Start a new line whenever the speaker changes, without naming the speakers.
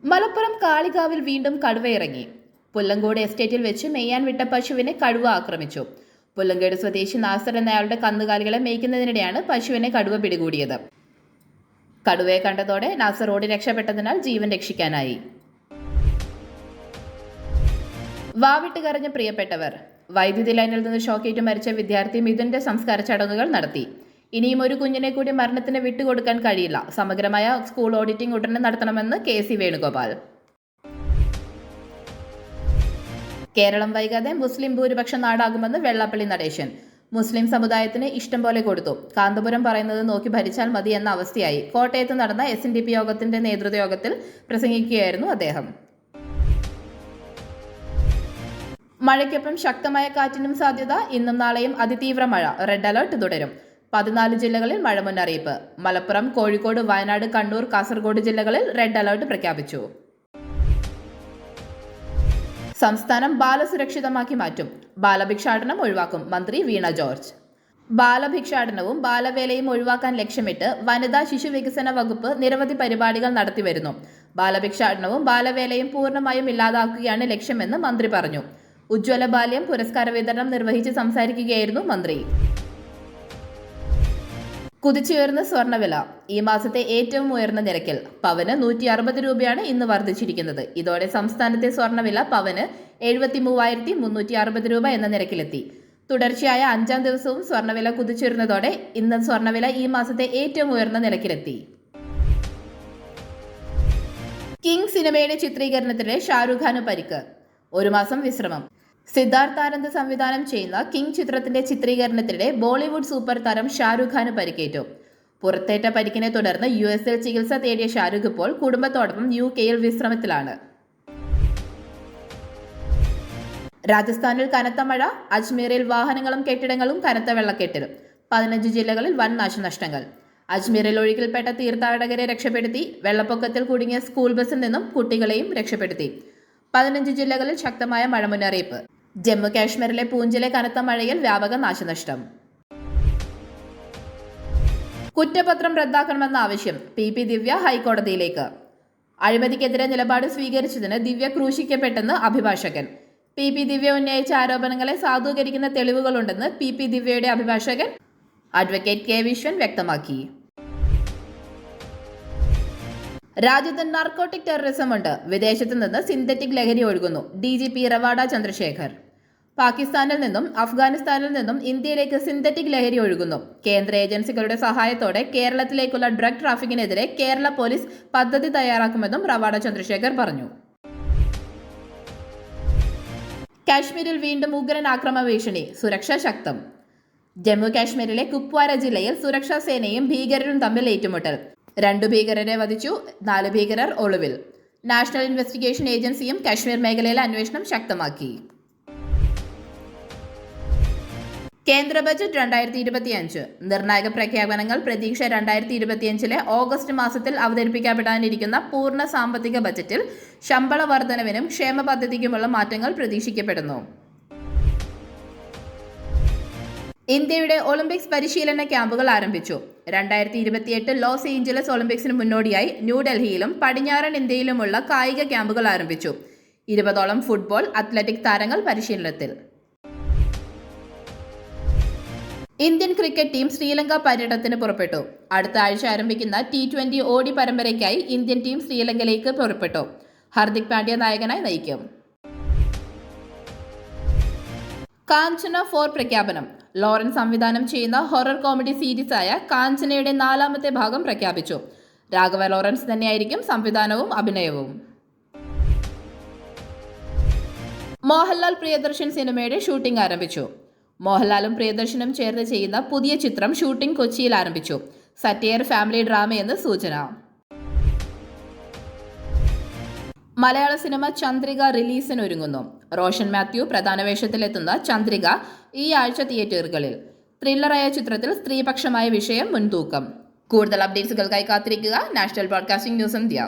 മലപ്പുറം കാളികാവിൽ വീണ്ടും കടുവയിറങ്ങി. പുല്ലങ്കോട് എസ്റ്റേറ്റിൽ വെച്ച് മെയ്യാൻ വിട്ട പശുവിനെ കടുവ ആക്രമിച്ചു. പുല്ലങ്കേട് സ്വദേശി നാസർ എന്നയാളുടെ കന്നുകാലികളെ മേയ്ക്കുന്നതിനിടെയാണ് പശുവിനെ കടുവ പിടികൂടിയത്. കടുവയെ കണ്ടതോടെ നാസർ ഓടി രക്ഷപ്പെട്ടതിനാൽ ജീവൻ രക്ഷിക്കാനായി. വാവിട്ട് കരഞ്ഞ പ്രിയപ്പെട്ടവർ. വൈദ്യുതി ലൈനിൽ നിന്ന് ഷോക്കേറ്റ് മരിച്ച വിദ്യാർത്ഥി മിഥുന്റെ സംസ്കാര ചടങ്ങുകൾ നടത്തി. ഇനിയും ഒരു കുഞ്ഞിനെ കൂടി മരണത്തിന് വിട്ടുകൊടുക്കാൻ കഴിയില്ല. സമഗ്രമായ സ്കൂൾ ഓഡിറ്റിംഗ് ഉടനെ നടത്തണമെന്ന് കെ.സി. വേണുഗോപാൽ. കേരളം വൈകാതെ മുസ്ലിം ഭൂരിപക്ഷ നാടാകുമെന്ന് വെള്ളാപ്പള്ളി നടേശൻ. മുസ്ലിം സമുദായത്തിന് ഇഷ്ടം പോലെ കൊടുത്തു. കാന്തപുരം പറയുന്നത് നോക്കി ഭരിച്ചാൽ മതി എന്ന അവസ്ഥയായി. കോട്ടയത്ത് നടന്ന SNDP യോഗത്തിന്റെ നേതൃത്വ യോഗത്തിൽ പ്രസംഗിക്കുകയായിരുന്നു അദ്ദേഹം. മഴയ്ക്കൊപ്പം ശക്തമായ കാറ്റിനും സാധ്യത. ഇന്നും നാളെയും അതിതീവ്ര മഴ. റെഡ് അലർട്ട് തുടരും. 14 ജില്ലകളിൽ മഴ മുന്നറിയിപ്പ്. മലപ്പുറം, കോഴിക്കോട്, വയനാട്, കണ്ണൂർ, കാസർഗോഡ് ജില്ലകളിൽ റെഡ് അലർട്ട് പ്രഖ്യാപിച്ചു. സംസ്ഥാനം ബാലസുരക്ഷിതമാക്കി മാറ്റും. ബാലഭിക്ഷാടനം ഒഴിവാക്കും. മന്ത്രി വീണ ജോർജ്. ബാലഭിക്ഷാടനവും ബാലവേലയും ഒഴിവാക്കാൻ ലക്ഷ്യമിട്ട് വനിതാ ശിശു വികസന വകുപ്പ് നിരവധി പരിപാടികൾ നടത്തിവരുന്നു. ബാലഭിക്ഷാടനവും ബാലവേലയും പൂർണ്ണമായും ഇല്ലാതാക്കുകയാണ് ലക്ഷ്യമെന്ന് മന്ത്രി പറഞ്ഞു. ഉജ്ജ്വല ബാല്യം പുരസ്കാര വിതരണം നിർവഹിച്ച് സംസാരിക്കുകയായിരുന്നു മന്ത്രി. കുതിച്ചുയർന്ന സ്വർണ്ണവില. ഈ മാസത്തെ ഏറ്റവും ഉയർന്ന നിരക്കിൽ പവന് 160 രൂപയാണ് ഇന്ന് വർദ്ധിച്ചിരിക്കുന്നത്. ഇതോടെ സംസ്ഥാനത്തെ സ്വർണ്ണവില പവന് 73,360 രൂപ എന്ന നിരക്കിലെത്തി. തുടർച്ചയായ 5ാം ദിവസവും സ്വർണ്ണവില കുതിച്ചുയർന്നതോടെ ഇന്ന് സ്വർണ്ണവില ഈ മാസത്തെ ഏറ്റവും ഉയർന്ന നിരക്കിലെത്തി. കിങ് സിനിമയുടെ ചിത്രീകരണത്തിന് ഷാരൂഖ് ഖാന് പരിക്ക്. 1 മാസം വിശ്രമം. സിദ്ധാർത്ഥ് ആനന്ദ് സംവിധാനം ചെയ്യുന്ന കിങ് ചിത്രത്തിന്റെ ചിത്രീകരണത്തിനിടെ ബോളിവുഡ് സൂപ്പർ താരം ഷാരൂഖ് ഖാന് പരിക്കേറ്റു. പുറത്തേറ്റ പരിക്കിനെ തുടർന്ന് US-ൽ ചികിത്സ തേടിയ ഷാരൂഖ് ഇപ്പോൾ കുടുംബത്തോടൊപ്പം UK-യിൽ വിശ്രമത്തിലാണ്. രാജസ്ഥാനിൽ കനത്ത മഴ. അജ്മീറിൽ വാഹനങ്ങളും കെട്ടിടങ്ങളും കനത്ത വെള്ളക്കെട്ടിൽ. 15 ജില്ലകളിൽ വൻ നാശനഷ്ടങ്ങൾ. അജ്മീറിൽ ഒഴുക്കിൽപ്പെട്ട തീർത്ഥാടകരെ രക്ഷപ്പെടുത്തി. വെള്ളപ്പൊക്കത്തിൽ കുടുങ്ങിയ സ്കൂൾ ബസിൽ നിന്നും കുട്ടികളെയും രക്ഷപ്പെടുത്തി. 15 ജില്ലകളിൽ ശക്തമായ മഴ മുന്നറിയിപ്പ്. ജമ്മു കാശ്മീരിലെ പൂഞ്ചിലെ കനത്ത മഴയിൽ വ്യാപക നാശനഷ്ടം. കുറ്റപത്രം റദ്ദാക്കണമെന്ന ആവശ്യം. PP ദിവ്യ ഹൈക്കോടതിയിലേക്ക്. അഴിമതിക്കെതിരെ നിലപാട് സ്വീകരിച്ചതിന് ദിവ്യ ക്രൂശിക്കപ്പെട്ടെന്ന് അഭിഭാഷകൻ. PP ദിവ്യ ഉന്നയിച്ച ആരോപണങ്ങളെ സാധൂകരിക്കുന്ന തെളിവുകളുണ്ടെന്ന് PP ദിവ്യയുടെ അഭിഭാഷകൻ അഡ്വക്കേറ്റ് K. വിശ്വൻ വ്യക്തമാക്കി. രാജ്യത്ത് നാർക്കോട്ടിക് ടെററിസം ഉണ്ട്. വിദേശത്ത് നിന്ന് സിന്തറ്റിക് ലഹരി ഒഴുകുന്നു. DGP റവാഡ ചന്ദ്രശേഖർ. പാകിസ്ഥാനിൽ നിന്നും അഫ്ഗാനിസ്ഥാനിൽ നിന്നും ഇന്ത്യയിലേക്ക് സിന്തറ്റിക് ലഹരി ഒഴുകുന്നു. കേന്ദ്ര ഏജൻസികളുടെ സഹായത്തോടെ കേരളത്തിലേക്കുള്ള ഡ്രഗ് ട്രാഫിക്കിനെതിരെ കേരള പോലീസ് പദ്ധതി തയ്യാറാക്കുമെന്നും റവാഡ ചന്ദ്രശേഖർ പറഞ്ഞു. കാശ്മീരിൽ വീണ്ടും ഉഗ്രൻ ആക്രമണ ഭീഷണി. സുരക്ഷ ശക്തം. ജമ്മു കാശ്മീരിലെ കുപ്വാര ജില്ലയിൽ സുരക്ഷാ സേനയും ഭീകരരും തമ്മിൽ ഏറ്റുമുട്ടൽ. 2 ഭീകരരെ വധിച്ചു. 4 ഭീകരർ ഒളിവിൽ. നാഷണൽ ഇൻവെസ്റ്റിഗേഷൻ ഏജൻസിയും കാശ്മീർ മേഖലയിലെ അന്വേഷണം ശക്തമാക്കി. കേന്ദ്ര ബജറ്റ് 2025. നിർണായക പ്രഖ്യാപനങ്ങൾ. പ്രതീക്ഷ 2025 ഓഗസ്റ്റ് മാസത്തിൽ അവതരിപ്പിക്കപ്പെടാനിരിക്കുന്ന പൂർണ്ണ സാമ്പത്തിക ബജറ്റിൽ ശമ്പള വർധനവിനും ക്ഷേമ പദ്ധതിക്കുമുള്ള മാറ്റങ്ങൾ പ്രതീക്ഷിക്കപ്പെടുന്നു. ഇന്ത്യയുടെ ഒളിമ്പിക്സ് പരിശീലന ക്യാമ്പുകൾ ആരംഭിച്ചു. 2028 ലോസ് ഏഞ്ചലസ് ഒളിമ്പിക്സിന് മുന്നോടിയായി ന്യൂഡൽഹിയിലും പടിഞ്ഞാറൻ ഇന്ത്യയിലുമുള്ള കായിക ക്യാമ്പുകൾ ആരംഭിച്ചു. 20ഓളം ഫുട്ബോൾ, അത്ലറ്റിക് താരങ്ങൾ പരിശീലനത്തിൽ. ഇന്ത്യൻ ക്രിക്കറ്റ് ടീം ശ്രീലങ്ക പര്യടനത്തിന് പുറപ്പെട്ടു. അടുത്ത ആഴ്ച ആരംഭിക്കുന്ന T20 ODI പരമ്പരയ്ക്കായി ഇന്ത്യൻ ടീം ശ്രീലങ്കയിലേക്ക് പുറപ്പെട്ടു. ഹർദിക് പാണ്ഡ്യ നായകനായി നയിക്കും. കാഞ്ചന 4 പ്രഖ്യാപനം. ലോറൻ സംവിധാനം ചെയ്യുന്ന ഹൊറർ കോമഡി സീരീസായ കാഞ്ചനയുടെ 4ാമത്തെ ഭാഗം പ്രഖ്യാപിച്ചു. രാഘവ ലോറൻസ് തന്നെയായിരിക്കും സംവിധാനവും അഭിനയവും. മോഹൻലാൽ പ്രിയദർശൻ സിനിമയുടെ ഷൂട്ടിംഗ് ആരംഭിച്ചു. മോഹൻലാലും പ്രിയദർശനും ചേർന്ന് ചെയ്യുന്ന പുതിയ ചിത്രം ഷൂട്ടിംഗ് കൊച്ചിയിൽ ആരംഭിച്ചു. സറ്റയർ ഫാമിലി ഡ്രാമയെന്ന് സൂചന. മലയാള സിനിമ ചന്ദ്രിക റിലീസിനൊരുങ്ങുന്നു. റോഷൻ മാത്യു പ്രധാന വേഷത്തിലെത്തുന്ന ചന്ദ്രിക ഈ ആഴ്ച തിയേറ്ററുകളിൽ. ത്രില്ലറായ ചിത്രത്തിൽ സ്ത്രീപക്ഷമായ വിഷയം മുൻതൂക്കം. കൂടുതൽ അപ്ഡേറ്റ്സുകൾക്കായി കാത്തിരിക്കുക. National broadcasting news India.